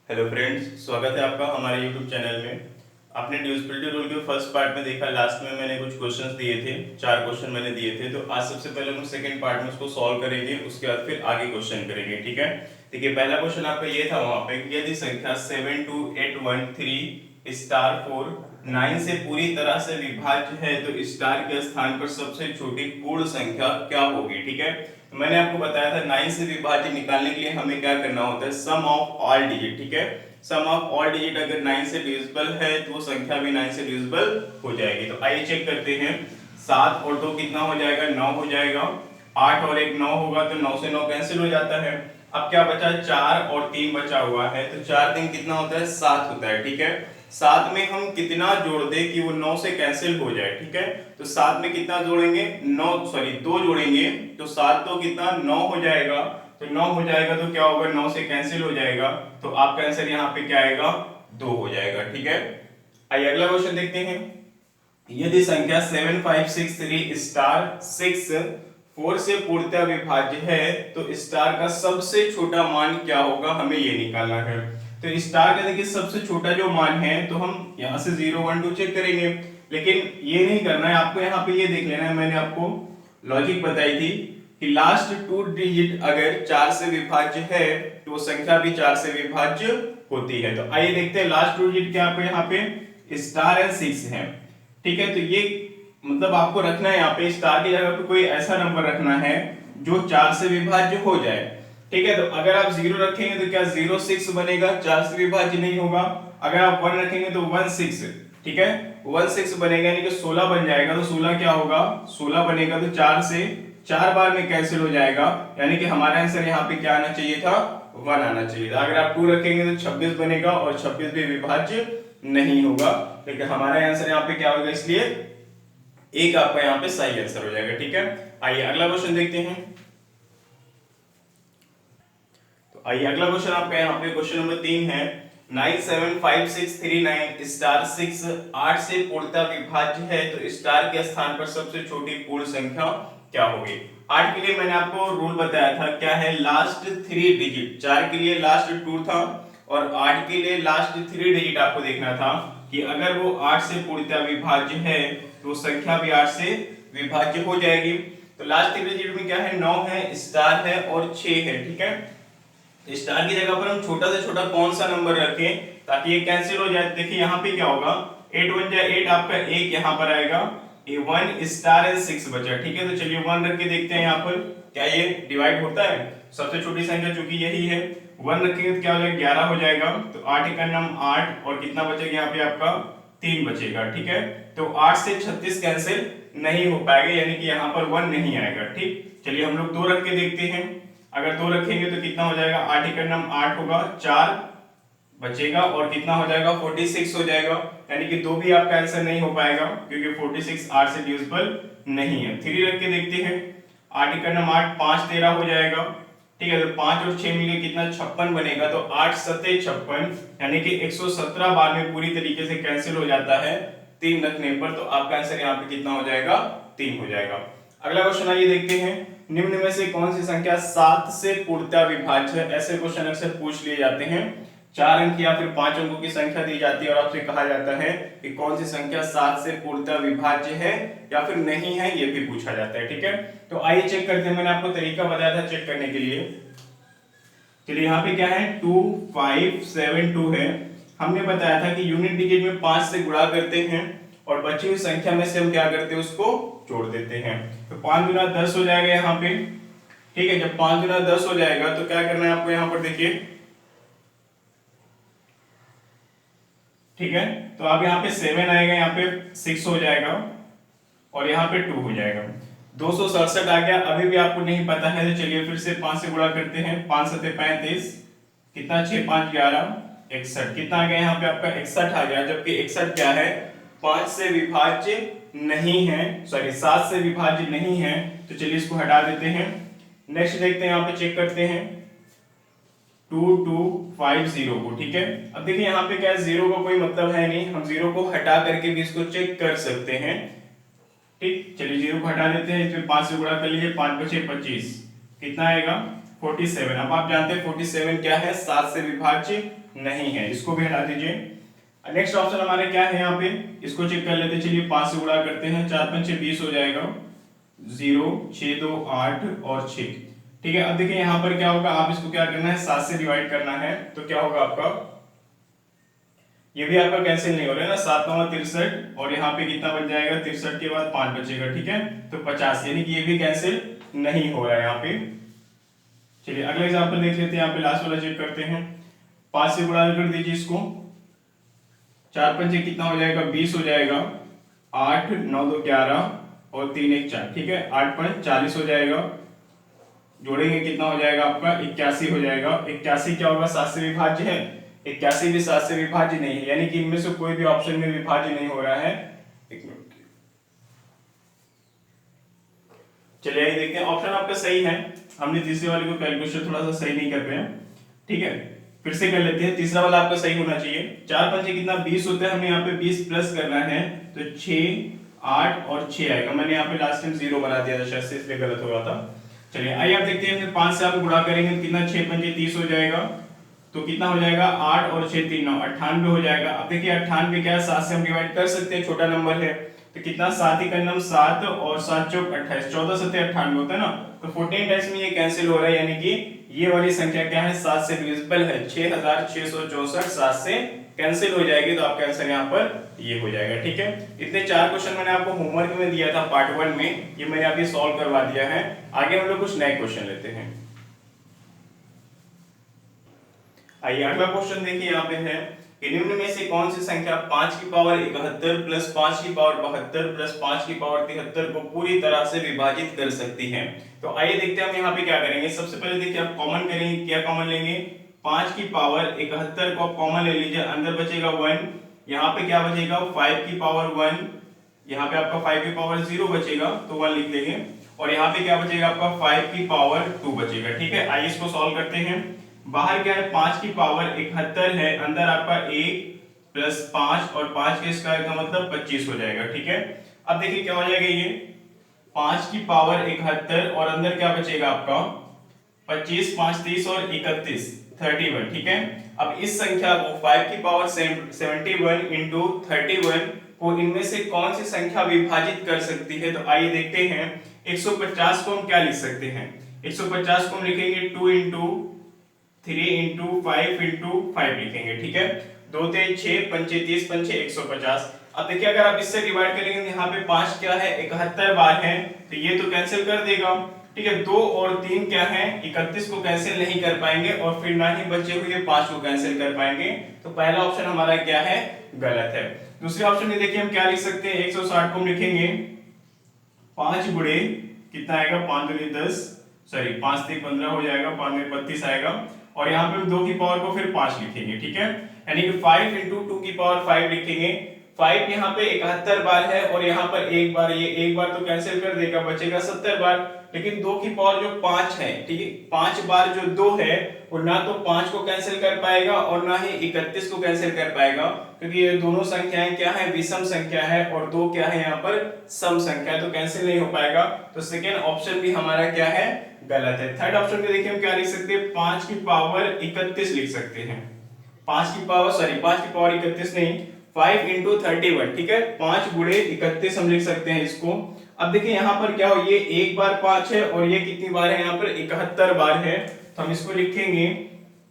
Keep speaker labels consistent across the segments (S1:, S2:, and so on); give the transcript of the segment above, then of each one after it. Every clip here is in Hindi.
S1: हेलो फ्रेंड्स, स्वागत है आपका हमारे यूट्यूब चैनल में। आपने डिविजिबिलिटी रूल के फर्स्ट पार्ट में देखा, लास्ट में मैंने कुछ क्वेश्चंस दिए थे, 4 क्वेश्चन मैंने दिए थे। तो आज सबसे पहले हम सेकंड पार्ट में उसको सॉल्व करेंगे, उसके बाद फिर आगे क्वेश्चन करेंगे। ठीक है, देखिए पहला क्वेश्चन आपका ये था वहां पे, यदि संख्या 72813 स्टार 4 9 से पूरी तरह से विभाज्य है तो स्टार के स्थान पर सबसे छोटी पूर्ण संख्या क्या होगी। ठीक है, तो मैंने आपको बताया था 9 से विभाज्य निकालने के लिए हमें क्या करना होता है, सम ऑफ ऑल डिजिट। ठीक है, सम ऑफ ऑल डिजिट अगर 9 से डिविजिबल है तो वो संख्या भी 9 से डिविजिबल हो जाएगी। तो आइए चेक करते हैं, 7 और 2 कितना हो जाएगा, 9 हो जाएगा। 8 और 1 9 होगा, तो 9 से 9 कैंसिल हो जाता है। अब क्या बचा, 4 और 3 बचा हुआ है, तो 4 3 कितना होता है, 7 होता है। ठीक है, 7 में हम कितना जोड़ दे कि वो 9 से कैंसिल हो जाए। ठीक है, तो 7 में कितना जोड़ेंगे, 2 जोड़ेंगे, तो 7 तो कितना 9 हो जाएगा। तो 9 हो जाएगा तो क्या होगा, 9 से कैंसिल हो जाएगा, तो आपका आंसर यहाँ पे क्या आएगा, 2 हो जाएगा। ठीक है, आइए अगला क्वेश्चन देखते हैं। यदि संख्या 7563 स्टार 6 4 से पूर्णतः विभाज्य है तो स्टार का सबसे छोटा मान क्या होगा, हमें ये निकालना है। तो स्टार का देखिए सबसे छोटा जो मान है, तो हम यहाँ से 0 1 2 चेक करेंगे, लेकिन ये नहीं करना है आपको, यहाँ पे ये देख लेना है। मैंने आपको लॉजिक बताई थी कि लास्ट 2 डिजिट अगर 4 से विभाज्य है तो वो संख्या भी 4 से विभाज्य होती है। तो आइए देखते हैं लास्ट 2 डिजिट क्या आपको यहाँ पे स्टार एंड 6 है। ठीक है, तो ये मतलब आपको रखना है यहाँ पे स्टार की जगह पे कोई ऐसा नंबर रखना है जो 4 से विभाज्य हो जाए। ठीक है, तो अगर आप 0 रखेंगे तो क्या 0 6 बनेगा, 4 से विभाज्य नहीं होगा। अगर आप 1 रखेंगे तो 1 6, ठीक है 1 6 बनेगा, यानी कि 16 बन जाएगा। तो 16 क्या होगा, 16 बनेगा तो 4 से 4 बार में कैंसिल हो जाएगा, यानी कि हमारा आंसर यहाँ पे क्या आना चाहिए था, 1 आना चाहिए था। अगर आप 2 रखेंगे तो 26 बनेगा और 26 भी विभाज्य नहीं होगा, लेकिन हमारा आंसर यहाँ पे क्या होगा, इसलिए एक आपका यहाँ पे सही आंसर हो जाएगा। ठीक है, आइए अगला क्वेश्चन देखते हैं। तो आइए अगला क्वेश्चन आपका यहाँ पे क्वेश्चन नंबर 3 है, 975639 स्टार 6 8 से पूर्णतः विभाज्य है तो स्टार के स्थान पर सबसे छोटी पूर्ण संख्या क्या होगी। 8 के लिए मैंने आपको रूल बताया था, क्या है, लास्ट 3 डिजिट। 4 के लिए लास्ट 2 था और 8 के लिए लास्ट 3 डिजिट आपको देखना था कि अगर वो 8 से पूर्णतः विभाज्य है तो संख्या भी 8 से विभाज्य हो जाएगी। तो लास्ट 3 डिजिट में क्या है, 9 है, स्टार है और 6 है। ठीक है, स्टार की जगह पर हम छोटा से छोटा कौन सा नंबर रखें ताकि ये कैंसिल हो जाए। देखिए यहाँ पे क्या होगा, 8 1 जा 8, आपका 1 यहाँ पर आएगा, ये 1 स्टार है 6 बचा। ठीक है, तो चलिए 1 रख के देखते हैं यहाँ पर क्या ये डिवाइड होता है। सबसे छोटी संख्या चूंकि यही है, 1 रखेंगे तो क्या हो जाएगा, 11 हो जाएगा। तो 8 का नाम 8 और कितना बचेगा यहाँ पे आपका 3 बचेगा। ठीक है, तो 8 से 36 कैंसिल नहीं हो पाएगा, यानी कि यहाँ पर 1 नहीं आएगा। ठीक, चलिए हम लोग 2 रख के देखते हैं। अगर 2 रखेंगे तो कितना हो जाएगा, 8 का नाम 8 होगा, 4 बचेगा और कितना हो जाएगा, 46 हो जाएगा, यानी कि 2 भी आपका आंसर नहीं हो पाएगा क्योंकि 46 8 से डिविजिबल नहीं है। 3 रख के देखते हैं, 8 का नाम 8 5 13 हो जाएगा। ठीक है, तो 5 और 6 मिलकर कितना 56 बनेगा, तो 8 7 56, यानी कि 117 बार में पूरी तरीके से कैंसिल हो जाता है 3 रखने पर। तो आपका आंसर यहाँ पे कितना हो जाएगा, 3 हो जाएगा। अगला क्वेश्चन आइए देखते हैं, निम्न में से कौन सी संख्या 7 से पूर्णतः विभाज्य है। ऐसे क्वेश्चन अक्सर पूछ लिए जाते हैं, 4 अंक या फिर 5 अंकों की संख्या दी जाती है और आपसे कहा जाता है कि कौन सी संख्या 7 से पूर्णतः विभाज्य है या फिर नहीं है, ये भी पूछा जाता है। ठीक है, तो आइए चेक करते हैं। मैंने आपको तरीका बताया था चेक करने के लिए। चलिए यहाँ पे क्या है, 2 5 7 2 है। हमने बताया था कि यूनिट डिजिट में 5 से गुणा करते हैं और बची हुई संख्या में से हम क्या करते हैं, उसको जोड़ देते हैं। तो 5 गुना 10 हो जाएगा यहाँ पे। ठीक है, जब 5 गुना 10 हो जाएगा तो क्या करना है आपको यहाँ पर, देखिए ठीक है, तो अब यहाँ पे 7 आएगा, यहाँ पे 6 हो जाएगा और यहाँ पे 2 हो जाएगा। 267 आ गया। अभी भी आपको नहीं पता है तो चलिए फिर से 5 से गुणा करते हैं। 5 7 35, कितना 6 5 11 61, कितना आ गया यहाँ पे आपका 61 आ गया। जबकि 61 क्या है, 5 से विभाज्य नहीं है, सॉरी 7 से विभाज्य नहीं है, तो चलिए इसको हटा देते हैं। नेक्स्ट देखते हैं, यहाँ पे चेक करते हैं 2250 को। ठीक है, अब देखिए यहाँ पे क्या है, 0 का कोई मतलब है नहीं, हम 0 को हटा करके भी इसको चेक कर सकते हैं। ठीक, चलिए 0 को हटा देते हैं, इसमें 5 से गुणा कर लीजिए, 5 5 25, कितना आएगा 47। अब आप जानते हैं 47 क्या है, 7 से विभाज्य नहीं है, इसको भी हटा दीजिए। नेक्स्ट ऑप्शन हमारे क्या है यहाँ पे, इसको चेक कर लेते हैं। चलिए 5 से गुणा करते हैं, 4 5 6 20 हो जाएगा, 0 6 2 8 और 6। ठीक है, अब देखिए यहाँ पर क्या होगा, आप इसको क्या करना है, 7 से डिवाइड करना है, तो क्या होगा आपका, ये भी आपका कैंसिल नहीं हो रहा है ना, 7 9 63 और यहाँ पे कितना बच जाएगा, 63 के बाद 5 बचेगा, ठीक है, तो 50, यानी कि ये भी कैंसिल नहीं हो रहा है यहाँ पे। चलिए अगला एग्जांपल देख लेते हैं, यहाँ पे लास्ट वाला चेक करते हैं। 5 से गुणा कर दीजिए इसको, 4 5 कितना हो जाएगा, 20 हो जाएगा, 8 9 2 11 और 3 1 4, ठीक है, 8 5 40 हो जाएगा, जोड़ेंगे कितना हो जाएगा आपका, 81 हो जाएगा। 81 क्या होगा, 7 से विभाज्य है, 81 भी 7 से विभाज्य नहीं है, यानी कि इनमें से कोई भी ऑप्शन में विभाज्य नहीं हो रहा है। एक मिनट, चलिए ये देखते हैं, ऑप्शन आपका सही है, हमने तीसरे वाले को कैलकुलेशन थोड़ा सा सही नहीं कर पाए, ठीक है, फिर से कर लेते हैं। तीसरा वाला आपका सही होना चाहिए। 4 5 कितना 20 होता है, हमें यहाँ पे 20 प्लस करना है, तो 6 8 और 6 आएगा। मैंने यहाँ पे लास्ट टाइम 0 बना दिया था शायद से, इसलिए गलत हो गया था। चलिए आइए आप देखते हैं, 5 से आप गुणा करेंगे कितना, 6 5 30 हो जाएगा, तो कितना हो जाएगा, 8 और 6 3 9 98 हो जाएगा। अब देखिए 98 क्या है, 7 से हम डिवाइड कर सकते हैं, छोटा नंबर है, तो कितना 7 ही करना 7 और 7 चौक 28, 14 7 98 होता है ना, तो 14 टाइम्स में ये कैंसिल हो रहा है, यानी कि ये वाली संख्या क्या है, 7 से डिविजिबल है, 6664 7 से कैंसिल हो जाएगी, तो आपका आंसर यहाँ पर ये हो जाएगा, ठीक है। इतने 4 क्वेश्चन मैंने आपको होमवर्क में दिया था पार्ट 1 में, ये मैंने अभी सॉल्व करवा दिया है। आगे हम लोग कुछ नए क्वेश्चन लेते हैं। आइए अगला क्वेश्चन देखिए, यहाँ पे है कि निम्न में से कौन सी संख्या 5 की पावर 71 प्लस 5 की पावर 72 प्लस 5 की पावर 73 को पूरी तरह से विभाजित कर सकती है। तो आइए देखते हैं हम यहाँ पे क्या करेंगे। सबसे पहले देखिए आप कॉमन करेंगे, क्या कॉमन लेंगे, 5 की पावर 71 को आप कॉमन ले लीजिए, अंदर बचेगा 1, यहाँ पे क्या बचेगा 5 की पावर 1, यहाँ पे आपका 5 की पावर 0 बचेगा, तो 1 लिख देंगे, और यहाँ पे क्या बचेगा आपका 5 की पावर 2 बचेगा, ठीक है। आइए इसको सॉल्व करते हैं। बाहर क्या है, 5 की पावर 71 है, अंदर आपका 1 प्लस 5 और 5 के स्क्वायर का मतलब 25 हो जाएगा, ठीक है। अब देखिए क्या हो जाएगा, ये 5 की पावर 71 और अंदर क्या बचेगा आपका 25, 5 30 और 31 31, ठीक है। अब इस संख्या को 5 की पावर 71 इंटू 31 को इनमें से कौन सी संख्या विभाजित कर सकती है, तो आइए देखते हैं। 150 को हम क्या लिख सकते हैं, 150 को हम लिखेंगे 2 इंटू 3 इंटू 5 इंटू 5 लिखेंगे, ठीक है। 2 3 6 5 30 5 150। अब देखिए अगर आप इससे डिवाइड करेंगे, यहाँ पे 5 क्या है 71 बार है, तो ये तो कैंसिल कर देगा, ठीक है। 2 और 3 क्या है 31 को कैंसिल नहीं कर पाएंगे, और फिर ना ही बचे हुए 5 को कैंसिल कर पाएंगे, तो पहला ऑप्शन हमारा क्या है, गलत है। दूसरे ऑप्शन में देखिए हम क्या लिख सकते हैं, 160 को हम लिखेंगे 5 गुणे कितना आएगा, 5 दूनी 10, सॉरी 5 3 15 हो जाएगा, 5 में 32 आएगा, और यहाँ पे 2 की पावर को फिर 5 लिखेंगे, ठीक है, यानी कि 5 इंटू 2 की पावर 5 लिखेंगे। 5 यहाँ पे 71 बार है, और यहाँ पर एक बार, ये एक बार तो कैंसिल कर देगा, बचेगा 70 बार, लेकिन 2 की पावर जो 5 है, ठीक है, 5 बार जो 2 है वो ना तो 5 को कैंसिल कर पाएगा और ना ही 31 को कैंसिल कर पाएगा, क्योंकि ये दोनों संख्याएं क्या है, विषम संख्या है, और 2 क्या है यहाँ पर सम संख्या है, तो कैंसिल नहीं हो पाएगा। तो सेकेंड ऑप्शन भी हमारा क्या है, गलत है। थर्ड ऑप्शन में देखिए हम क्या लिख सकते हैं, 5 की पावर 31 लिख सकते हैं, 5 की पावर 31 नहीं, 5 इंटू 31, ठीक है, 5 गुणे 31 हम लिख सकते हैं इसको। अब देखिए यहाँ पर क्या हो, ये एक बार 5 है, और ये कितनी बार है, यहाँ पर 71 बार है, तो हम इसको लिखेंगे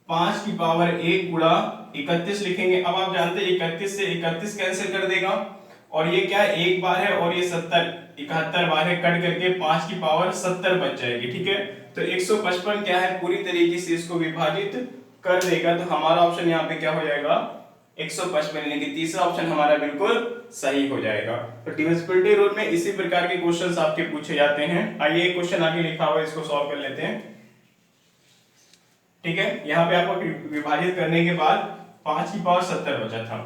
S1: 5 की पावर 1 गुणा 31 लिखेंगे। अब आप जानते हैं 31 से 31 कैंसिल कर देगा, और ये क्या है एक बार है, और ये 71 बार है, कट करके 5 की पावर 70 बच जाएगी, ठीक है। तो 155 क्या है, पूरी तरीके से इसको विभाजित कर देगा, तो हमारा ऑप्शन यहाँ पे क्या हो जाएगा, 155, यानी कि तीसरा ऑप्शन हमारा बिल्कुल सही हो जाएगा। तो डिविजिबिलिटी रूल में इसी प्रकार के क्वेश्चंस आपके पूछे जाते हैं। आइए एक क्वेश्चन आगे लिखा हुआ है, इसको सॉल्व कर लेते हैं, ठीक है। यहाँ पे आपको विभाजित करने के बाद 5 की पावर 70 बचा था।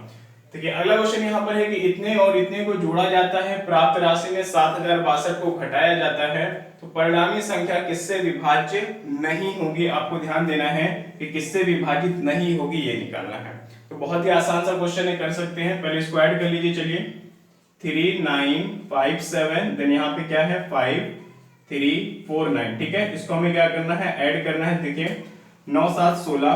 S1: देखिए अगला क्वेश्चन यहाँ पर है कि इतने और इतने को जोड़ा जाता है, प्राप्त राशि में 7062 को घटाया जाता है, तो परिणामी संख्या किससे विभाज्य नहीं होगी। आपको ध्यान देना है कि किससे विभाजित नहीं होगी, ये निकालना है। तो बहुत ही आसान सा क्वेश्चन है, कर सकते हैं। पहले इसको ऐड कर लीजिए, चलिए 3 9 5 7, देन यहाँ पे क्या है 5 349। ठीक है, इसको हमें क्या करना है, ऐड करना है। देखिए 9 7 16,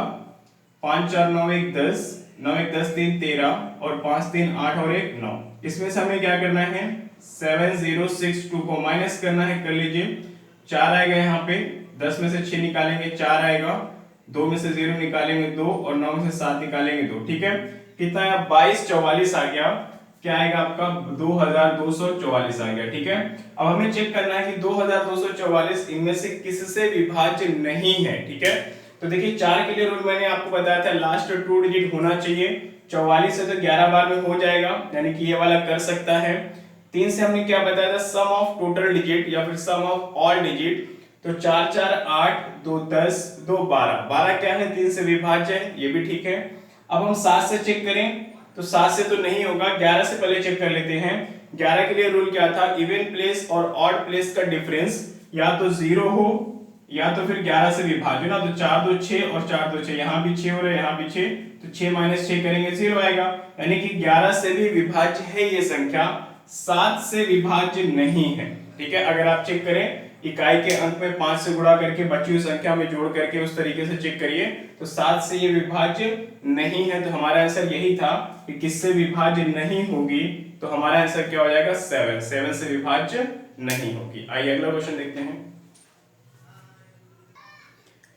S1: 5 4 9 1 10, 9 1 10 3 13 और 5 3 8 और 1 9। इसमें से हमें क्या करना है, 7062 को माइनस करना है। कर लीजिए, 4 आएगा यहाँ पे, 10 में से 6 निकालेंगे 4 आएगा, 2 में से 0 निकालेंगे 2 और 9 में से 7 निकालेंगे 2। ठीक है, कितना आया, 2244 आ गया। क्या आएगा आपका, 2244 आ गया। ठीक है, अब हमें चेक करना है कि 2244 इनमें से किससे विभाज्य नहीं है। ठीक है, तो देखिए 4 के लिए रूल मैंने आपको बताया था, लास्ट 2 डिजिट होना चाहिए। 44 से तो 11 बार में हो जाएगा, यानी कि ये वाला कर सकता है। 3 से हमने क्या बताया था, सम ऑफ टोटल डिजिट या फिर सम ऑफ ऑल डिजिट। तो 4 4 8, 2 10, 2 12, 12 क्या है, 3 से विभाज्य है, ये भी ठीक है। अब हम 7 से चेक करें तो 7 से तो नहीं होगा, 11 से पहले चेक कर लेते हैं। 11 के लिए रूल क्या था, इवन प्लेस और ऑड प्लेस का डिफरेंस या तो 0 हो या तो फिर 11 से विभाज्य ना। तो 4 2 6 और 4 2 6, यहाँ भी 6 हो रहा है, यहाँ भी 6, तो 6 - 6 करेंगे 0 आएगा। यानी कि 11 से भी विभाज्य है ये संख्या, 7 से विभाज्य नहीं है। ठीक है, अगर आप चेक करें इकाई के अंक में 5 से गुणा करके बची हुई संख्या में जोड़ करके उस तरीके से चेक करिए, तो 7 से ये विभाज्य नहीं है। तो हमारा आंसर यही था कि किससे विभाज्य नहीं होगी, तो हमारा आंसर क्या हो जाएगा, 7 से विभाज्य नहीं होगी। आइए अगला क्वेश्चन देखते हैं।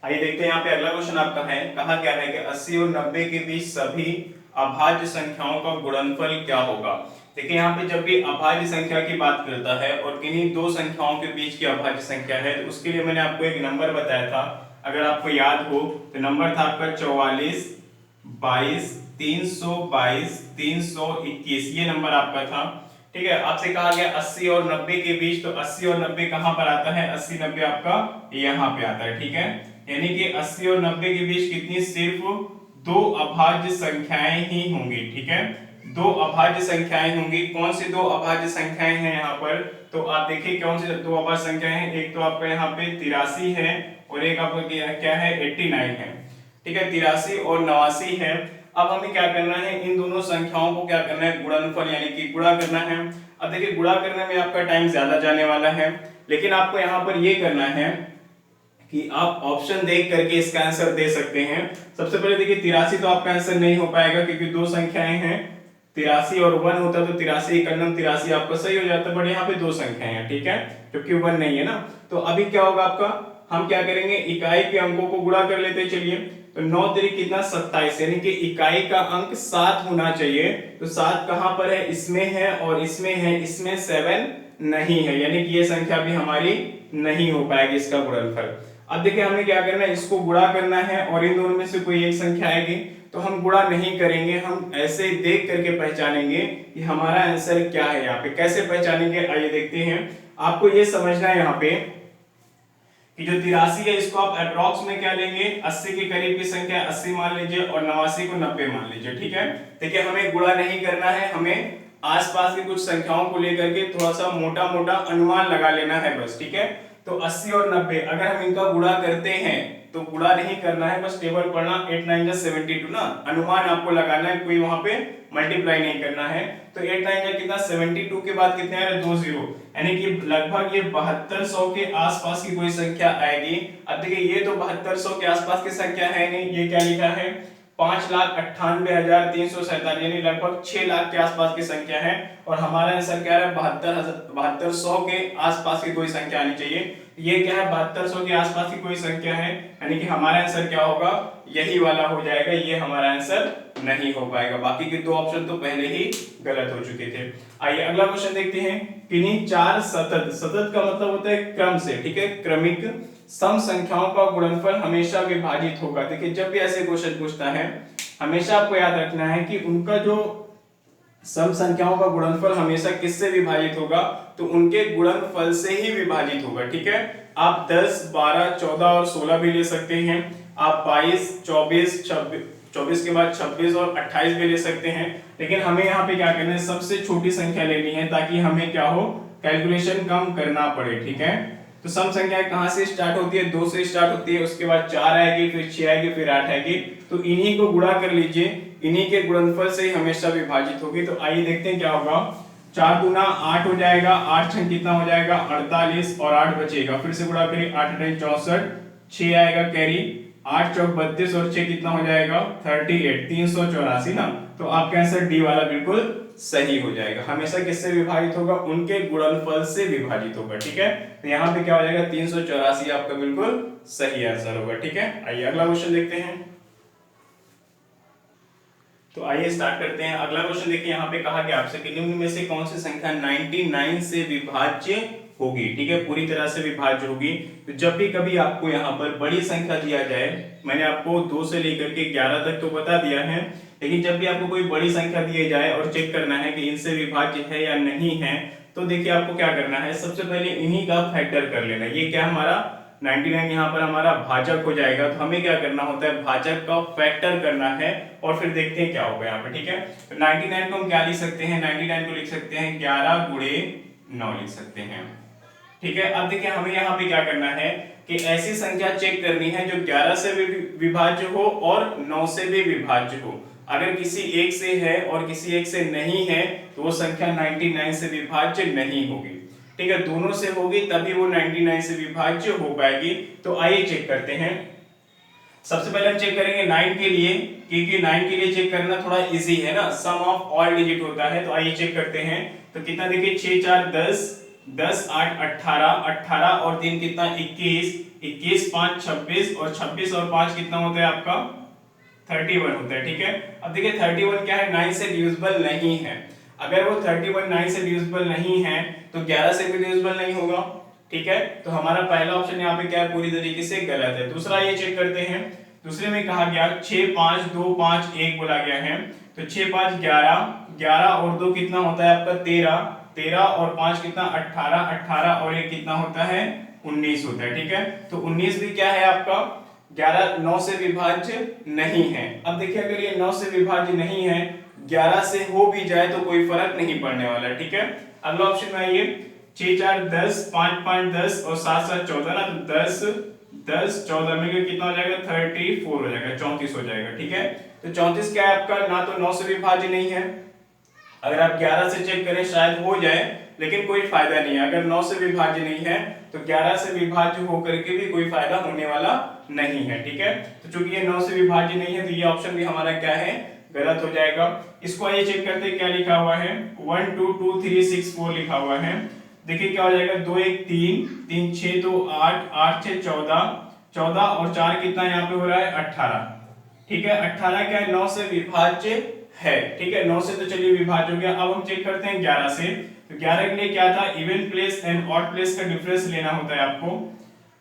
S1: आइए देखते हैं यहाँ पे अगला क्वेश्चन आपका है, कहा क्या है कि 80 और 90 के बीच सभी अभाज्य संख्याओं का गुणनफल क्या होगा। देखिए यहाँ पे जब भी अभाज्य संख्या की बात करता है और किन्हीं दो संख्याओं के बीच की अभाज्य संख्या है, तो उसके लिए मैंने आपको एक नंबर बताया था, अगर आपको याद हो तो नंबर था आपका 44 22 322 321, ये नंबर आपका था। ठीक है, आपसे कहा गया 80 और 90 के बीच, तो 80 और 90 कहां पर आता है, 80 90 आपका यहाँ पे आता है। ठीक है, यानी कि 80 और 90 के बीच कितनी, सिर्फ दो अभाज्य संख्याएं ही होंगी। ठीक है, दो अभाज्य संख्याएं होंगी। कौन सी दो अभाज्य संख्याएं हैं यहाँ पर, तो आप देखिए कौन सी दो अभाज्य संख्याएं हैं। एक तो आपका यहाँ पे 83 है और एक आपका क्या है 89 है। ठीक है, 83 और 89 है। अब हमें क्या करना है, इन दोनों संख्याओं को क्या करना है, गुणनफल यानी कि गुणा करना है। अब देखिए गुणा करने में आपका टाइम ज्यादा जाने वाला है, लेकिन आपको यहाँ पर ये करना है कि आप ऑप्शन देख करके इसका आंसर दे सकते हैं। सबसे पहले देखिए 83 तो आपका आंसर नहीं हो पाएगा क्योंकि दो संख्याएं हैं, 83 और 1 होता तो 83 एकम 83 आपका सही हो जाता, बट यहाँ पे दो संख्याएं हैं। ठीक है, क्योंकि 1 नहीं है ना। तो अभी क्या होगा आपका, हम क्या करेंगे, इकाई के अंकों को गुणा कर लेते हैं। चलिए, तो 9 तिरिक कितना 27, यानी कि इकाई का अंक 7 होना चाहिए। तो 7 कहां पर है, इसमें है और इसमें है, इसमें 7 नहीं है, यानी कि ये संख्या भी हमारी नहीं हो पाएगी इसका गुणनफल। अब देखिए हमें क्या करना है, इसको गुणा करना है और इन दोनों में से कोई एक संख्या आएगी, तो हम गुणा नहीं करेंगे, हम ऐसे देख करके पहचानेंगे कि हमारा आंसर क्या है। यहाँ पे कैसे पहचानेंगे, आइए देखते हैं। आपको ये समझना है यहाँ पे कि जो 83 है इसको आप अप्रॉक्स में क्या लेंगे, 80 के करीब की संख्या 80 मान लीजिए और 89 को 90 मान लीजिए। ठीक है, देखिए हमें गुणा नहीं करना है, हमें आसपास की कुछ संख्याओं को लेकर के थोड़ा सा मोटा मोटा अनुमान लगा लेना है बस। ठीक है, तो 80 और 90 अगर हम इनका गुणा करते हैं तो गुणा नहीं करना है, बस टेबल पढ़ना, 8 9 72 ना, अनुमान आपको लगाना है, कोई वहां पे मल्टीप्लाई नहीं करना है। तो 8 9 कितना 72 के बाद कितने आ रहे 2 0, यानी कि लगभग ये 7200 के आसपास की कोई संख्या आएगी। अब देखिए ये तो 7200 के आसपास की संख्या है नहीं, ये क्या लिखा है 5,98,347, यानी लगभग 6 लाख के आसपास की संख्या है। और हमारा आंसर क्या है 7200 के आसपास की कोई संख्या आनी चाहिए। ये क्या है 7200 के आसपास की कोई संख्या है, यानी कि हमारा आंसर क्या होगा, यही वाला हो जाएगा, ये हमारा आंसर नहीं हो पाएगा। बाकी के दो ऑप्शन तो पहले ही गलत हो चुके थे। आइए अगला क्वेश्चन देखते हैं। किन्हीं चार सतत, सतत का मतलब होता है क्रम से, ठीक है, क्रमिक सम संख्याओं का गुणनफल हमेशा विभाजित होगा। देखिए जब भी ऐसे क्वेश्चन पूछता है, हमेशा आपको याद रखना है कि उनका जो सम संख्याओं का गुणनफल हमेशा किससे विभाजित होगा, तो उनके गुणनफल से ही विभाजित होगा। ठीक है, आप 10 12 14 और 16 भी ले सकते हैं, आप 22 24 24 के बाद 26 और 28 भी ले सकते हैं, लेकिन हमें यहाँ पे क्या करना है, सबसे छोटी संख्या लेनी है ताकि हमें क्या हो, कैलकुलेशन कम करना पड़े। ठीक है, तो सम संख्या कहां से स्टार्ट होती है, 2 से स्टार्ट होती है, उसके बाद 4 आएगी, फिर 6 आएगी, फिर 8 आएगी। तो इन्हीं को गुणा कर लीजिए, इन्हीं के गुणनफल से ही हमेशा विभाजित होगी। तो आइए देखते हैं क्या होगा। 4 दूना 8 हो जाएगा, 8 छंग कितना हो जाएगा 48 और 8 बचेगा, फिर से गुणा करिए 8 8 64, 6 आएगा कैरी, 8 चौक 32 और 6 कितना हो जाएगा 38, 384 ना। तो आपका आंसर डी वाला बिल्कुल सही हो जाएगा। हमेशा किससे विभाजित होगा, उनके गुणनफल से विभाजित होगा, ठीक है। तो यहाँ पे क्या हो जाएगा 384 आपका बिल्कुल सही आंसर होगा, ठीक है। आइए अगला क्वेश्चन देखते हैं। तो आइए स्टार्ट करते हैं। अगला क्वेश्चन देखिए, यहाँ पे कहा गया आपसे कि निम्न में से कौन सी संख्या 99 से विभाज्य होगी, ठीक है, पूरी तरह से विभाज्य होगी। तो जब भी कभी आपको यहाँ पर बड़ी संख्या दिया जाए, मैंने आपको 2 से लेकर के 11 तक तो बता दिया है, लेकिन जब भी आपको कोई बड़ी संख्या दी जाए और चेक करना है कि इनसे विभाज्य है या नहीं है, तो देखिए आपको क्या करना है, सबसे पहले इन्हीं का फैक्टर कर लेना। ये क्या हमारा 99 यहाँ पर हमारा भाजक हो जाएगा, तो हमें क्या करना होता है, भाजक का फैक्टर करना है और फिर देखते हैं क्या होगा यहाँ पे, ठीक है। तो 99 को हम क्या लिख सकते हैं, 99 को लिख सकते हैं 11 गुणे 9 लिख सकते हैं, ठीक है। अब देखिए हमें यहाँ पे क्या करना है कि ऐसी संख्या चेक करनी है जो 11 से भी विभाज्य हो और 9 से भी विभाज्य हो। अगर किसी एक से है और किसी एक से नहीं है तो वो संख्या 99 से विभाज्य नहीं होगी, ठीक है। दोनों से होगी तभी वो 99 से विभाज्य हो पाएगी। तो आइए चेक करते हैं। सबसे पहले हम चेक करेंगे 9 के लिए, क्योंकि 9 के लिए चेक करना थोड़ा इजी है ना, सम ऑफ ऑल डिजिट होता है। तो आइए चेक करते हैं। तो कितना देखिए 6 4 10, 10 8 18, 18 और 3 कितना 21, 21 5 26 और 26 और 5 कितना होता है आपका 31 होता है, ठीक है। अब देखिए 31 क्या है, 9 से डिविजिबल नहीं है। अगर वो 31 9 से डिविजिबल नहीं है तो 11 से भी डिविजिबल नहीं होगा, ठीक है। तो हमारा पहला ऑप्शन यहाँ पे क्या है, पूरी तरीके से गलत है। दूसरा ये चेक करते हैं। दूसरे में कहा गया 6 5 2 5 1 बोला गया है। तो 6 5 11, 11 और 2 कितना होता है आपका 13, 13 और 5 कितना 18, 18 और 1 कितना होता है 19 होता है, ठीक है। तो 19 भी क्या है आपका 11 9 से विभाज्य नहीं है। अब देखिए अगर ये 9 से विभाज्य नहीं है, 11 से हो भी जाए तो कोई फर्क नहीं पड़ने वाला, ठीक है। अगला ऑप्शन में आइए 6 4 10, 5 5 10 और 7 7 14 ना। तो 10 10 14 में कितना हो जाएगा 34 हो जाएगा, 34 हो जाएगा, ठीक है। तो 34 क्या है आपका, ना तो 9 से विभाज्य नहीं है। अगर आप 11 से चेक करें शायद हो जाए, लेकिन कोई फायदा नहीं है। अगर 9 से विभाज्य नहीं है तो 11 से विभाज्य होकर के भी कोई फायदा होने वाला नहीं है, ठीक है। तो चूंकि ये 9 से विभाज्य नहीं है तो ये ऑप्शन भी हमारा क्या है, गलत हो जाएगा। इसको आइए चेक करते हैं क्या लिखा हुआ है, 1 2 2 3 6 4 लिखा हुआ है। देखिए क्या हो जाएगा 2 1 3 3 6 2 8 8 6 14, 14 और 4 कितना यहाँ पे हो रहा है 18, ठीक है। 18 क्या है 9 से विभाज्य है, ठीक है। 9 से तो चलिए विभाज्य हो गया। अब हम चेक करते हैं 11 से। तो 11 के लिए क्या था, even place and odd place का डिफरेंस लेना होता है आपको।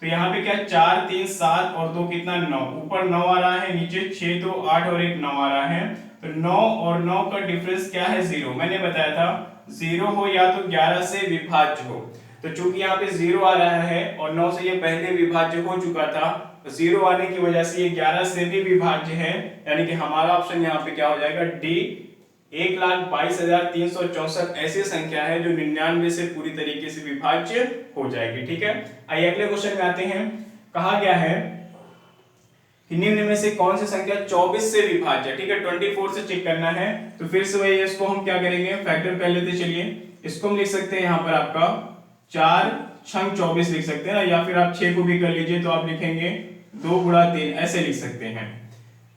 S1: तो यहाँ पे क्या 4 3 7 और 2 कितना 9, ऊपर 9 आ रहा है, नीचे 6 2 8 और 1 9 आ रहा है। तो 9 और 9 का डिफरेंस क्या है 0। मैंने बताया था 0 हो या तो 11 से विभाज्य हो। तो चूंकि यहाँ पे 0 आ रहा है और 9 से ये पहले विभाज्य हो चुका था, तो 0 आने की वजह से ये 11 से भी विभाज्य है, यानी कि हमारा ऑप्शन यहाँ पे क्या हो जाएगा डी। 1,22,364 ऐसी संख्या है जो 99 से पूरी तरीके से विभाज्य हो जाएगी, ठीक है। आइए अगले क्वेश्चन में आते हैं। कहा गया है कि निम्न में से कौन सी संख्या 24 से विभाज्य है, ठीक है। 24 से चेक करना है। तो फिर से वही इसको हम क्या करेंगे, फैक्टर कर लेते। चलिए इसको हम लिख सकते हैं यहाँ पर आपका 4 छंग 24 लिख सकते हैं ना, या फिर आप 6 को भी कर लीजिए तो आप लिखेंगे 2 गुणा 3 ऐसे लिख सकते हैं,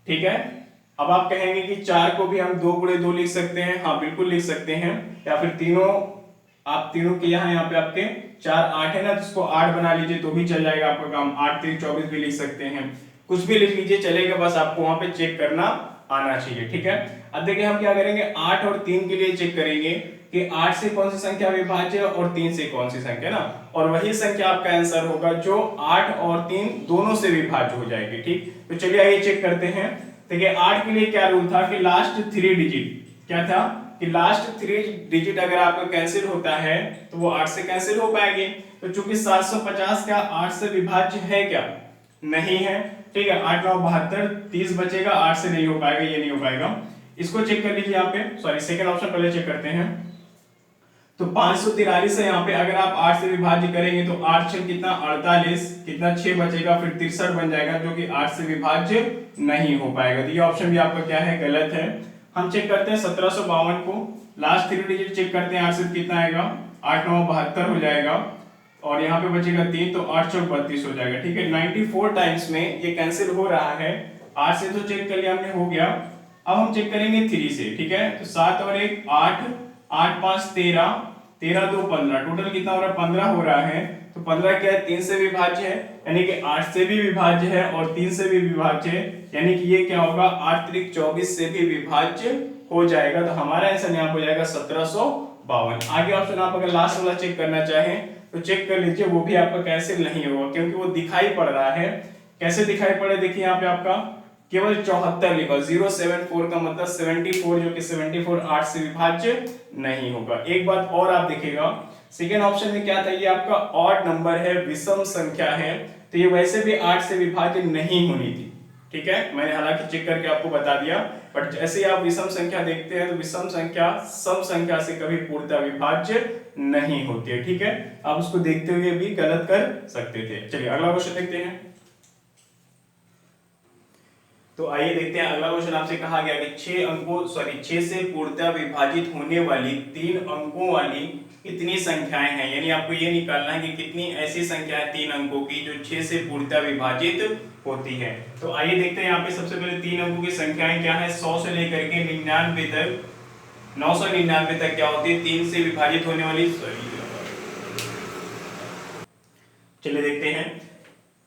S1: ठीक है। अब आप कहेंगे कि 4 को भी हम 2 गुणे 2 लिख सकते हैं, हाँ बिल्कुल लिख सकते हैं। या फिर तीनों, आप तीनों के यहाँ पे आपके 4 8 है ना, तो इसको 8 बना लीजिए तो भी चल जाएगा आपका काम। 8 3 24 भी लिख सकते हैं, कुछ भी लिख लीजिए चलेगा, बस आपको वहां पे चेक करना आना चाहिए, ठीक है। अब देखिए हम क्या करेंगे, 8 और 3 के लिए चेक करेंगे कि 8 से कौन सी संख्या विभाज्य है और 3 से कौन सी संख्या ना, और वही संख्या आपका आंसर होगा जो 8 और 3 दोनों से विभाज्य हो जाएगी, ठीक। तो चलिए आइए चेक करते हैं। देखिए 8 के लिए क्या रूल था कि लास्ट 3 डिजिट क्या था, कि लास्ट 3 डिजिट अगर आपका कैंसिल होता है तो वो 8 से कैंसिल हो पाएगी। तो चूंकि 750 क्या 8 से विभाज्य है क्या, नहीं है, ठीक है। 8 9 72, 30 बचेगा, 8 से नहीं हो पाएगा, ये नहीं हो पाएगा। इसको चेक कर लीजिए यहाँ पे, सॉरी सेकंड ऑप्शन पहले चेक करते हैं। तो 543 है यहाँ पे, अगर आप 8 से विभाज्य करेंगे तो 8 6 कितना 48, कितना 6 बचेगा, फिर 63 बन जाएगा, जो कि 8 से विभाज्य नहीं हो पाएगा। तो ये ऑप्शन भी आपका क्या है, गलत है। हम चेक करते हैं 1752 को, लास्ट 3 डिजिट चेक करते हैं, 8 से कितना आएगा, 8 9 72 हो जाएगा, और यहाँ पे बचेगा 3, तो 8 चौक 32 हो जाएगा। ठीक है, 94 टाइम्स में ये कैंसिल हो रहा है। 8 से तो चेक कर लिया हमने, हो गया। अब हम चेक करेंगे 3 से। ठीक है, तो 7 और 1 8, 8 5 13, 13 2 15, टोटल कितना हो रहा है, 15 हो रहा है। तो 15 क्या है, 3 से विभाज्य है, यानी कि 8 से भी विभाज्य है और 3 से भी विभाज्य है, यानी कि ये क्या होगा, 8 3 24 से भी विभाज्य हो जाएगा। तो हमारा आंसर यहाँ हो जाएगा 1752। आगे ऑप्शन आप अगर लास्ट वाला चेक करना चाहें तो चेक कर लीजिए, वो भी आपका कैंसिल नहीं होगा, क्योंकि वो दिखाई पड़ रहा है। कैसे दिखाई पड़े, देखिए यहाँ पे आपका केवल 74 लिखा, 074 का मतलब 74, जो कि 74 8 से विभाज्य नहीं होगा। एक बात और आप देखिएगा, सेकेंड ऑप्शन में क्या था, ये आपका ऑड नंबर है, विषम संख्या है, तो ये वैसे भी 8 से विभाज्य नहीं होनी थी। ठीक है, मैंने हालांकि चेक करके आपको बता दिया, बट जैसे आप विषम संख्या देखते हैं तो विषम संख्या सम संख्या से कभी पूर्णतः विभाज्य नहीं होती है। ठीक है, आप उसको देखते हुए भी गलत कर सकते थे। चलिए अगला क्वेश्चन देखते हैं। तो आइए देखते हैं अगला क्वेश्चन। आपसे कहा गया कि 6 से पूर्णतः विभाजित होने वाली 3 अंकों वाली कितनी संख्याएं हैं, यानी आपको ये निकालना है कि कितनी ऐसी संख्या है 3 अंकों की जो 6 से पूर्णतः विभाजित होती है। तो आइए देखते हैं यहाँ पे सबसे पहले 3 अंकों की संख्याएं क्या है, 100 से लेकर के 99 तक, 999 तक क्या होती है 3 से विभाजित होने वाली। चलिए देखते हैं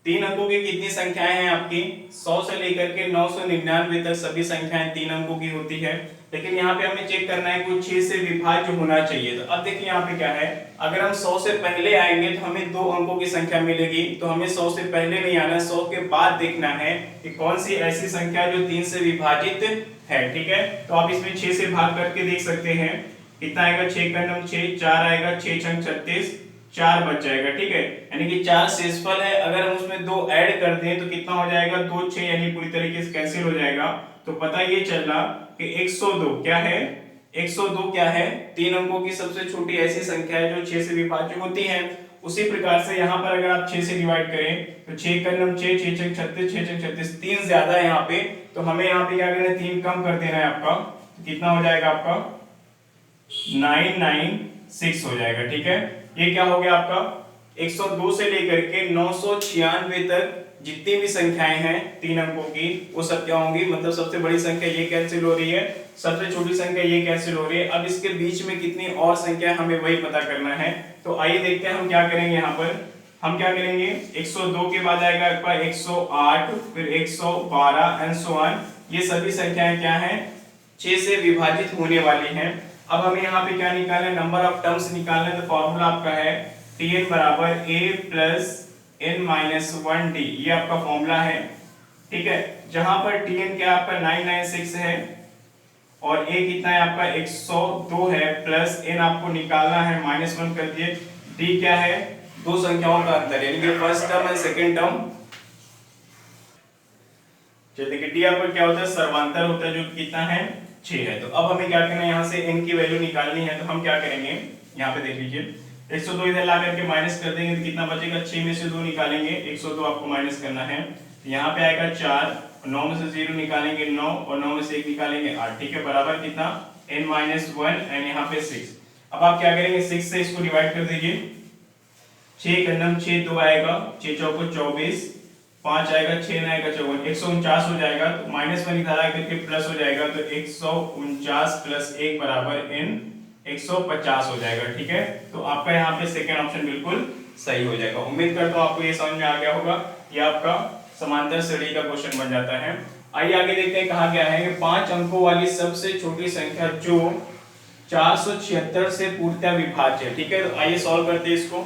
S1: 3 अंकों की कितनी संख्याएं हैं आपकी, 100 से लेकर के 999 तक सभी संख्याएं 3 अंकों की होती है। लेकिन यहाँ पे हमें चेक करना है कि 6 से विभाज्य होना चाहिए। तो अब देखिए यहाँ पे क्या है, अगर हम 100 से पहले आएंगे तो हमें 2 अंकों की संख्या मिलेगी, तो हमें 100 से पहले नहीं आना, 100 के बाद देखना है कि कौन सी ऐसी संख्या जो 3 से विभाजित है। ठीक है, तो आप इसमें 6 से भाग करके देख सकते हैं, कितना आएगा, 6 का 9 6, 4 आएगा, 6 छंग 36, 4 बच जाएगा। ठीक है, यानी कि 4 शेषफल है, अगर हम उसमें 2 ऐड कर दें तो कितना हो जाएगा, 2 6, यानी पूरी तरीके से कैंसिल हो जाएगा। तो पता ये चल रहा कि 102 क्या है, 102 क्या है, 3 अंकों की सबसे छोटी ऐसी संख्या है जो 6 से विभाज्य होती है। उसी प्रकार से यहाँ पर अगर आप 6 से डिवाइड करें तो 6 का 9 6, 6 छंग 36, 6 छंग 36, 3 ज्यादा है यहाँ पे, तो हमें यहाँ पे क्या करना है, 3 कम कर देना है आपका, तो कितना हो जाएगा आपका 996 हो जाएगा। ठीक है, ये क्या हो गया आपका 102 से लेकर के 996 तक जितनी भी संख्याएं हैं 3 अंकों की, वो सब क्या होंगी, मतलब सबसे बड़ी संख्या ये कैंसिल हो रही है, सबसे छोटी संख्या ये कैंसिल हो रही है। अब इसके बीच में कितनी और संख्या हमें वही पता करना है। तो आइए देखते हैं हम क्या करेंगे। यहाँ पर हम क्या करेंगे, 102 के बाद आएगा आपका 108, फिर 112 एंड सो ऑन। ये सभी संख्याएं क्या हैं, 6 से विभाजित होने वाली हैं। अब हमें यहाँ पे क्या निकालना है, नंबर ऑफ टर्म्स निकालना है। तो फॉर्मूला आपका है Tn बराबर a plus n minus 1d, ये आपका फॉर्मूला है। ठीक है, जहां पर Tn क्या आपका 996 है और a कितना है आपका 102 है, प्लस n आपको निकालना है -1 कर दिए, d क्या है, दो संख्याओं का अंतर, यानी कि first term and second term. चलिए देखिए d आपका क्या होता है, सर्वांतर होता है, जो कितना है 6 है। तो अब हमें क्या करना है, यहाँ से n की वैल्यू निकालनी है। तो हम क्या करेंगे, यहाँ पे देख लीजिए 102 इधर ला करके माइनस कर देंगे तो कितना बचेगा, 6 में से 2 निकालेंगे, 102 आपको माइनस करना है। तो यहाँ पे आएगा 4, 9 में से 0 निकालेंगे 9, और 9 में से 1 निकालेंगे 8। ठीक है, बराबर कितना n-1 एंड यहाँ पे 6। अब आप क्या करेंगे, 6 से इसको डिवाइड कर दीजिए, 6 का 9 6 2 आएगा, 6 चौको 24, 5 आएगा, 6 ना आएगा 54, 149 हो जाएगा। तो -1 इधर आकर के प्लस हो जाएगा, तो 149 प्लस 1 बराबर n 150 हो जाएगा। ठीक है, तो आपका यहाँ पे सेकेंड ऑप्शन बिल्कुल सही हो जाएगा। उम्मीद करता हूँ आपको ये समझ में आ गया होगा। ये आपका समांतर श्रेणी का क्वेश्चन बन जाता है। आइए आगे देखते हैं, कहा गया है कि 5 अंकों वाली सबसे छोटी संख्या जो 476 से पूर्णतः विभाज्य है। ठीक है, तो आइए सॉल्व करते हैं इसको।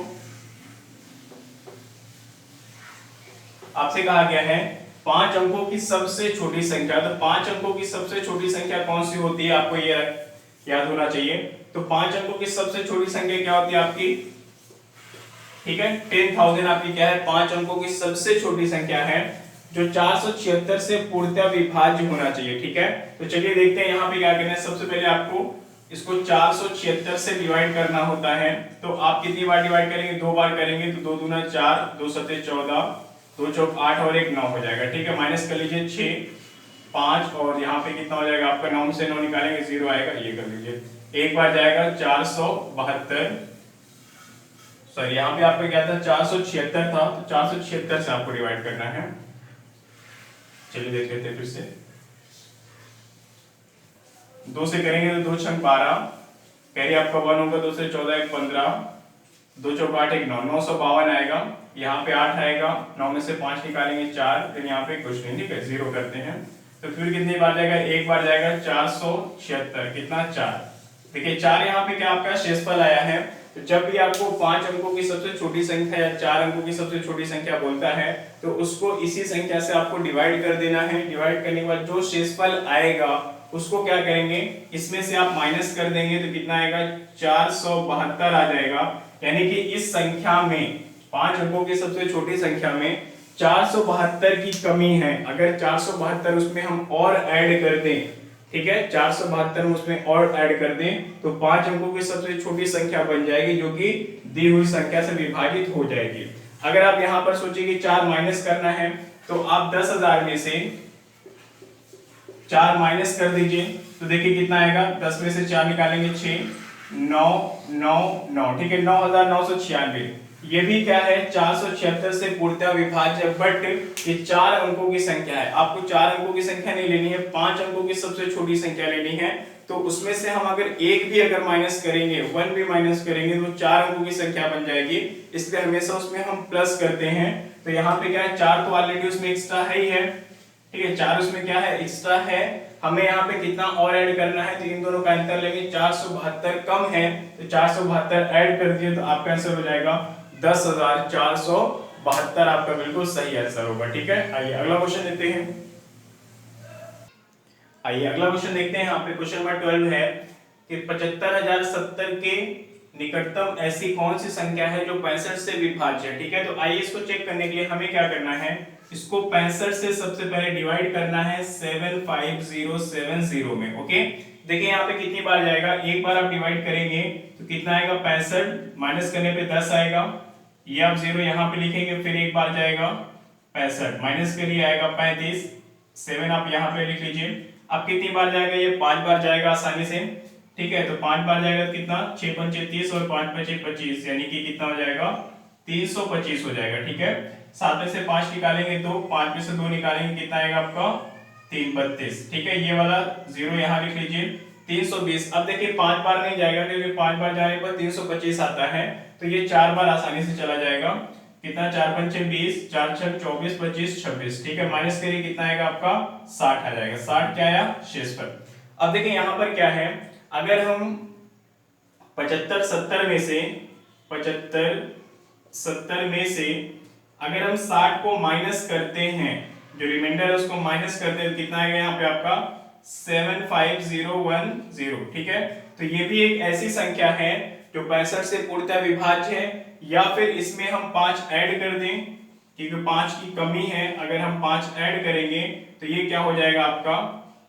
S1: आपसे कहा गया है 5 अंकों की सबसे छोटी संख्या, तो 5 अंकों की सबसे छोटी संख्या कौन सी होती है, आपको ये याद होना चाहिए। तो 5 अंकों की सबसे छोटी संख्या क्या होती है आपकी, ठीक है, 10,000 आपकी क्या है, 5 अंकों की सबसे छोटी संख्या है जो 476 से पूर्णतः विभाज्य होना चाहिए। ठीक है, तो चलिए देखते हैं यहाँ पे क्या करना है। सबसे पहले आपको इसको 476 से डिवाइड करना होता है। तो आप कितनी बार डिवाइड करेंगे, 2 बार करेंगे, तो 2 दूना 4, 2 सत्ते 14, 2 चौक 8 और 1 9 हो जाएगा। ठीक है, माइनस कर लीजिए 6, 5 और यहाँ पे कितना हो जाएगा आपका, 9 से 9 निकालेंगे 0 आएगा, ये कर लीजिए। एक बार जाएगा 472, सॉरी यहाँ पे आपका क्या था 476 था, तो 476 से आपको डिवाइड करना है। चलिए देख लेते हैं फिर से, 2 से करेंगे तो 2 छंग 12, कैरी आपका 1 होगा, 2 से 14 1 15, 2 चौक 8 1 9, 952 आएगा। यहाँ पे 8 आएगा, 9 में से 5 निकालेंगे 4, फिर यहाँ पे कुछ नहीं, ठीक है 0 करते हैं। तो फिर कितनी बार जाएगा, एक बार जाएगा 476, कितना 4। देखिए 4 यहाँ पे क्या आपका शेषफल आया है। तो जब भी आपको 5 अंकों की सबसे छोटी संख्या या 4 अंकों की सबसे छोटी संख्या बोलता है तो उसको इसी संख्या से आपको डिवाइड कर देना है। डिवाइड करने के बाद जो शेषफल आएगा उसको क्या करेंगे, इसमें से आप माइनस कर देंगे तो कितना आएगा 472 आ जाएगा। यानी कि इस संख्या में 5 अंकों की सबसे छोटी संख्या में 472 की कमी है। अगर 472 उसमें हम और ऐड कर दें, ठीक है 472 में उसमें और ऐड कर दें तो 5 अंकों की सबसे छोटी संख्या बन जाएगी जो कि दी हुई संख्या से विभाजित हो जाएगी। अगर आप यहां पर सोचिए कि 4 माइनस करना है तो आप 10,000 में से 4 माइनस कर दीजिए तो देखिए कितना आएगा, 10 में से 4 निकालेंगे 6, 9 9 9, ठीक है 9,996। ये भी क्या है 476 से पूर्णतः विभाज्य, बट ये 4 अंकों की संख्या है। आपको 4 अंकों की संख्या नहीं लेनी है, 5 अंकों की सबसे छोटी संख्या लेनी है। तो उसमें से हम अगर एक भी अगर माइनस करेंगे, 1 भी माइनस करेंगे तो 4 अंकों की संख्या बन जाएगी। इसलिए हमेशा उसमें हम प्लस करते हैं। तो यहाँ पे क्या है 4 तो ऑलरेडी उसमें एक्स्ट्रा है ही है, ठीक है 4 उसमें क्या है एक्स्ट्रा है। हमें यहाँ पे कितना और ऐड करना है तो इन दोनों का अंतर लेंगे, 472 कम है तो 472 ऐड कर दिए तो आपका आंसर हो जाएगा 10,472। आपका बिल्कुल सही आंसर होगा, ठीक है। आइए अगला क्वेश्चन देखते हैं। आइए अगला क्वेश्चन देखते हैं। यहाँ पे क्वेश्चन नंबर 12 है कि 75,070 के निकटतम ऐसी कौन सी संख्या है जो 65 से विभाज्य है, ठीक है। तो आइए इसको चेक करने के लिए हमें क्या करना है, इसको 65 से सबसे पहले डिवाइड करना है 75070 में। ओके देखिए यहाँ पे कितनी बार जाएगा, एक बार आप डिवाइड करेंगे तो कितना आएगा 65, माइनस करने पे 10 आएगा, ये आप 0 यहाँ पे लिखेंगे, फिर एक बार जाएगा 65, माइनस करिए आएगा 35, 7 आप यहाँ पे लिख लीजिए। अब कितनी बार जाएगा, ये 5 बार जाएगा आसानी से, ठीक है। तो 5 बार जाएगा तो कितना 6 पंचे 30 और 5 पंचे 25, यानी कि कितना हो जाएगा 325 हो जाएगा, ठीक है। 7 में से 5 निकालेंगे तो 5 में से 2 निकालेंगे कितना आएगा आपका 332, ठीक है। ये वाला 0 यहाँ लिख लीजिए 320। अब देखिए 5 बार नहीं जाएगा क्योंकि 5 बार जाने पर 325 आता है, तो ये 4 बार आसानी से चला जाएगा। कितना 4 पंचे 20, 4 छक 24, 25 26, ठीक है। माइनस करिए कितना आएगा आपका 60 आ जाएगा। 60 क्या आया शेषफल। अब देखिए यहाँ पर क्या है, अगर हम 75 70 में से 75 70 में से अगर हम 60 को माइनस करते हैं, जो रिमाइंडर है उसको माइनस करते हैं तो कितना आएगा यहाँ पे आपका 75010, ठीक है। तो ये भी एक ऐसी संख्या है जो 65 से पूर्णतः विभाज्य है, या फिर इसमें हम 5 ऐड कर दें क्योंकि 5 की कमी है। अगर हम 5 ऐड करेंगे तो ये क्या हो जाएगा आपका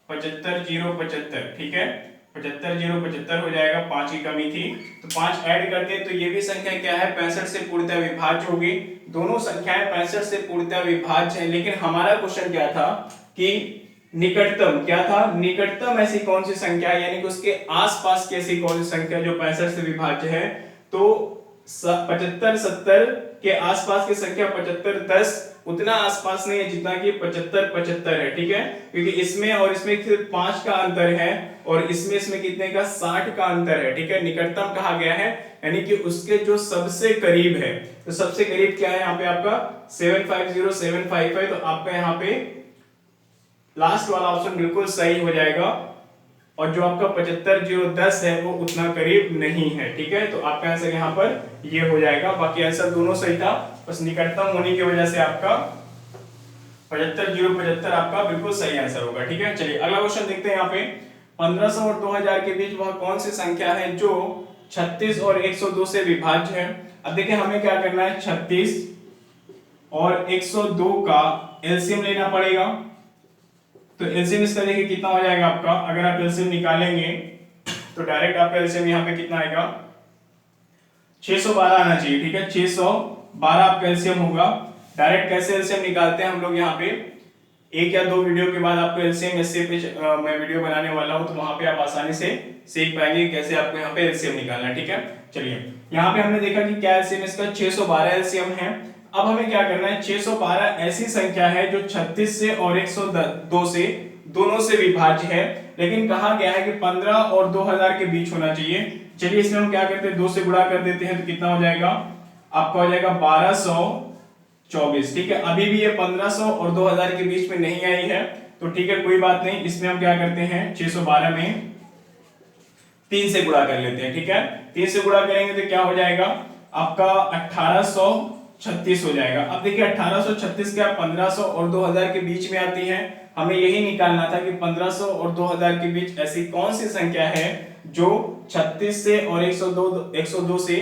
S1: 75075, ठीक है 75075 हो जाएगा, 5 की कमी थी तो 5 ऐड करते हैं तो ये भी संख्या क्या है 65 से पूर्णतः विभाज्य होगी। दोनों संख्याएं 65 से पूर्णतः विभाज्य है, लेकिन हमारा क्वेश्चन क्या था कि निकटतम क्या था, निकटतम ऐसी कौन सी संख्या है, यानी कि उसके आसपास की ऐसी कौन सी संख्या जो 65 से विभाज्य है। तो 75 70 के आसपास की संख्या 75 10 उतना आसपास नहीं है जितना कि 75 75 है, ठीक है। क्योंकि इसमें और इसमें सिर्फ 5 का अंतर है और इसमें कितने का 60 का अंतर है, ठीक है। निकटतम कहा गया है यानी कि उसके जो सबसे करीब है, तो सबसे करीब क्या है यहाँ पे आपका 75075 है, तो आपका यहाँ पे लास्ट वाला ऑप्शन बिल्कुल सही हो जाएगा। और जो आपका 75010 है वो उतना करीब नहीं है, ठीक है। तो आपका आंसर यहाँ पर ये हो जाएगा। बाकी आंसर दोनों सही था, बस निकटतम होने की वजह से आपका 75075 आपका बिल्कुल सही आंसर होगा, ठीक है। चलिए अगला क्वेश्चन देखते हैं। यहाँ पे 1500 और 2000 के बीच वह कौन सी संख्या है जो 36 और 102 से विभाज्य है। अब देखिए हमें क्या करना है, 36 और 102 का एलसीएम लेना पड़ेगा। तो एलसीएम इसका देखिए कितना हो जाएगा आपका, अगर आप एलसीएम निकालेंगे तो डायरेक्ट आपका एलसीएम यहाँ पे कितना आएगा 612 आना चाहिए, ठीक है। 612 आपका एलसीएम होगा। डायरेक्ट कैसे एलसीएम निकालते हैं हम लोग, यहाँ पे एक या दो वीडियो के बाद आपको एलसीएम एचसीएफ पे मैं वीडियो बनाने वाला हूं, तो वहां पे आप आसानी से सीख पाएंगे कैसे आपको यहाँ पे एलसीएम निकालना है। ठीक है, चलिए यहाँ पे हमने देखा कि क्या एलसीएम इसका 612 एलसीएम है। अब हमें क्या करना है, 612 ऐसी संख्या है जो 36 से और 102 से दोनों से विभाज्य है, लेकिन कहा गया है कि 15 और 2000 के बीच होना चाहिए। चलिए इसमें हम क्या करते हैं, 2 से गुणा कर देते हैं तो कितना हो जाएगा, आपका हो जाएगा 1224। ठीक है, अभी भी ये 1500 और 2000 के बीच में नहीं आई है, तो ठीक है कोई बात नहीं। इसमें हम क्या करते हैं, 612 में 3 से गुणा कर लेते हैं। ठीक है, 3 से गुणा करेंगे तो क्या हो जाएगा आपका 1836 हो जाएगा। अब देखिए 1836 क्या 1500 और 2000 के बीच में आती है, हमें यही निकालना था कि 1500 और 2000 के बीच ऐसी कौन सी संख्या है जो 36 से और 102 से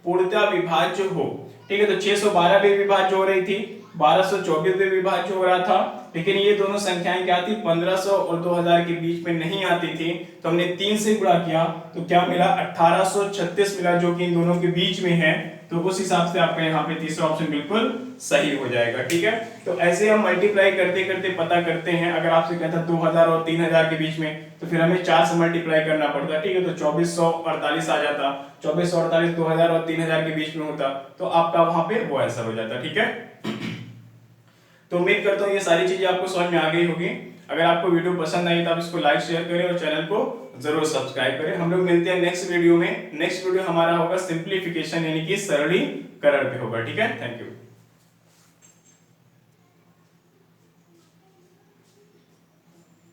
S1: पूर्णतः विभाज्य हो। ठीक है, तो 612 भी विभाज्य हो रही थी, 1224 भी विभाज्य हो रहा था, लेकिन ये दोनों संख्याएं क्या थी, 1500 और 2000 के बीच में नहीं आती थी। तो हमने 3 से गुणा किया तो क्या मिला, 1836 मिला, जो कि इन दोनों के बीच में है। तो उस हिसाब से आपका यहाँ पे तीसरा ऑप्शन बिल्कुल सही हो जाएगा। ठीक है, तो ऐसे हम मल्टीप्लाई करते करते पता करते हैं। अगर आपसे कहता 2000 और 3000 के बीच में, तो फिर हमें 4 से मल्टीप्लाई करना पड़ता। ठीक है, तो 2448 आ जाता, 2448 2000 और 3000 के बीच में होता, तो आपका वहां पे वो आंसर हो जाता। ठीक है, तो उम्मीद करता हूँ ये सारी चीजें आपको समझ में आ गई होगी। अगर आपको वीडियो पसंद आई तो आप इसको लाइक शेयर करें और चैनल को जरूर सब्सक्राइब करें। हम लोग मिलते हैं नेक्स्ट वीडियो में। नेक्स्ट वीडियो हमारा होगा सिंप्लीफिकेशन यानी कि सरलीकरण पे होगा। ठीक है, थैंक यू।